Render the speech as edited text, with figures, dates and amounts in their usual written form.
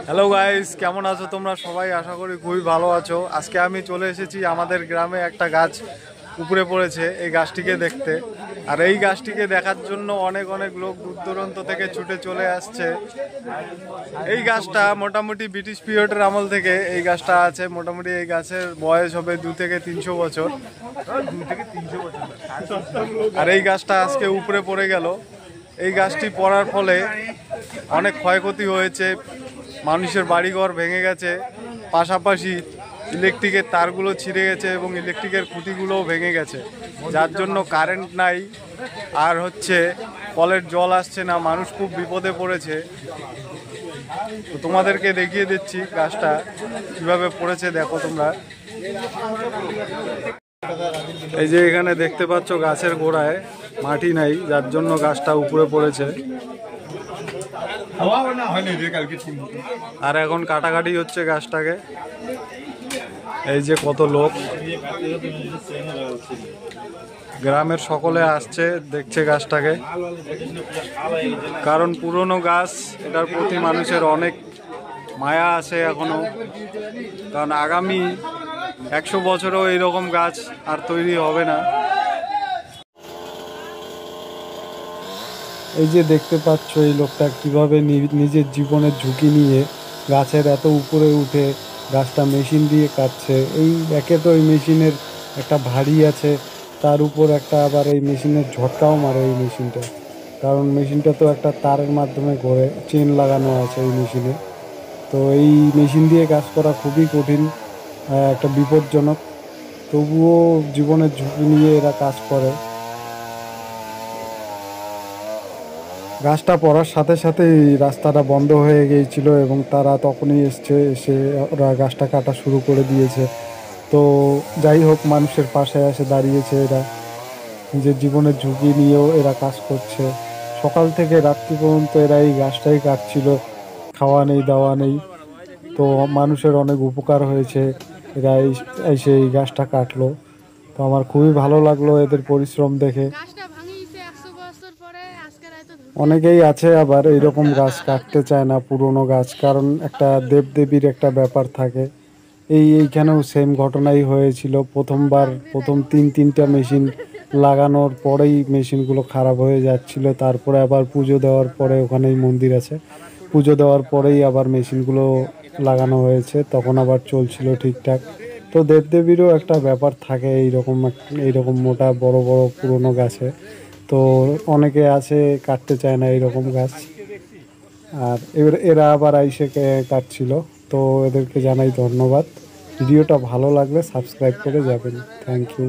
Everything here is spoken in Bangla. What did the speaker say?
হ্যালো গাইস, কেমন আছো তোমরা সবাই? আশা করি খুবই ভালো আছো। আজকে আমি চলে এসেছি আমাদের গ্রামে, একটা গাছ উপরে পড়েছে, এই গাছটিকে দেখতে। আর এই গাছটিকে দেখার জন্য অনেক অনেক লোক দূর দূরান্ত থেকে ছুটে চলে আসছে। এই গাছটা মোটামুটি ব্রিটিশ পিরিয়ডের আমল থেকে এই গাছটা আছে। মোটামুটি এই গাছের বয়স হবে 2 থেকে 300 বছর। আর এই গাছটা আজকে উপরে পড়ে গেল। এই গাছটি পড়ার ফলে অনেক ক্ষয়ক্ষতি হয়েছে, মানুষের বাড়িঘর ভেঙে গেছে, পাশাপাশি ইলেকট্রিকের তারগুলো ছিঁড়ে গেছে এবং ইলেকট্রিকের খুঁটিগুলোও ভেঙে গেছে, যার জন্য কারেন্ট নাই। আর কলের জল আসছে না, মানুষ খুব বিপদে পড়েছে। তো তোমাদেরকে দেখিয়ে দিচ্ছি গাছটা কিভাবে পড়েছে, দেখো তোমরা। এই যে এখানে দেখতে পাচ্ছ গাছের গোড়ায় মাটি নাই, যার জন্য গাছটা উপরে পড়েছে। আর এখন কাটাকাটি হচ্ছে গাছটাকে। এই যে কত লোক, গ্রামের সকলে আসছে, দেখছে গাছটাকে। কারণ পুরনো গাছ, এটার প্রতি মানুষের অনেক মায়া আছে এখনো। কারণ আগামী 100 বছরেও এইরকম গাছ আর তৈরি হবে না। এই যে দেখতে পাচ্ছ এই লোকটা কিভাবে নিজের জীবনের ঝুঁকি নিয়ে গাছের এত উপরে উঠে গাছটা মেশিন দিয়ে কাটছে। এই একে তো এই মেশিনের একটা ভারী আছে, তার উপর একটা আবার এই মেশিনের ঝটকাও মারে এই মেশিনটা। কারণ মেশিনটা তো একটা তারের মাধ্যমে ঘোরে, চেন লাগানো আছে এই মেশিনে। তো এই মেশিন দিয়ে কাজ করা খুবই কঠিন, একটা বিপজ্জনক। তবুও জীবনের ঝুঁকি নিয়ে এরা কাজ করে। গাছটা পড়ার সাথে সাথেই রাস্তাটা বন্ধ হয়ে গিয়েছিল এবং তারা তখনই এসে ওরা গাছটা কাটা শুরু করে দিয়েছে। তো যাই হোক, মানুষের পাশে এসে দাঁড়িয়েছে এরা, নিজের জীবনের ঝুঁকি নিয়েও এরা কাজ করছে। সকাল থেকে রাত্রি পর্যন্ত এরা এই গাছটাই কাটছিল, খাওয়া নেই দাওয়া নেই। তো মানুষের অনেক উপকার হয়েছে, এরা এসে এই গাছটা কাটলো। তো আমার খুবই ভালো লাগলো এদের পরিশ্রম দেখে। অনেকেই আছে আবার এইরকম গাছ কাটতে চায় না, পুরনো গাছ, কারণ একটা দেবদেবীর একটা ব্যাপার থাকে। এইখানেও সেম ঘটনাই হয়েছিল। প্রথম তিনটা মেশিন লাগানোর পরেই মেশিনগুলো খারাপ হয়ে যাচ্ছিল। তারপরে আবার পুজো দেওয়ার পরে, ওখানেই মন্দির আছে, পুজো দেওয়ার পরেই আবার মেশিনগুলো লাগানো হয়েছে, তখন আবার চলছিল ঠিকঠাক। তো দেবদেবীরও একটা ব্যাপার থাকে এইরকম মোটা বড় বড় পুরনো গাছে। তো অনেকে আছে কাটতে চায় না এইরকম গাছ। আর এরা আবার আইসে কাটছিল। তো এদেরকে জানাই ধন্যবাদ। ভিডিওটা ভালো লাগলে সাবস্ক্রাইব করে যাবেন। Thank you.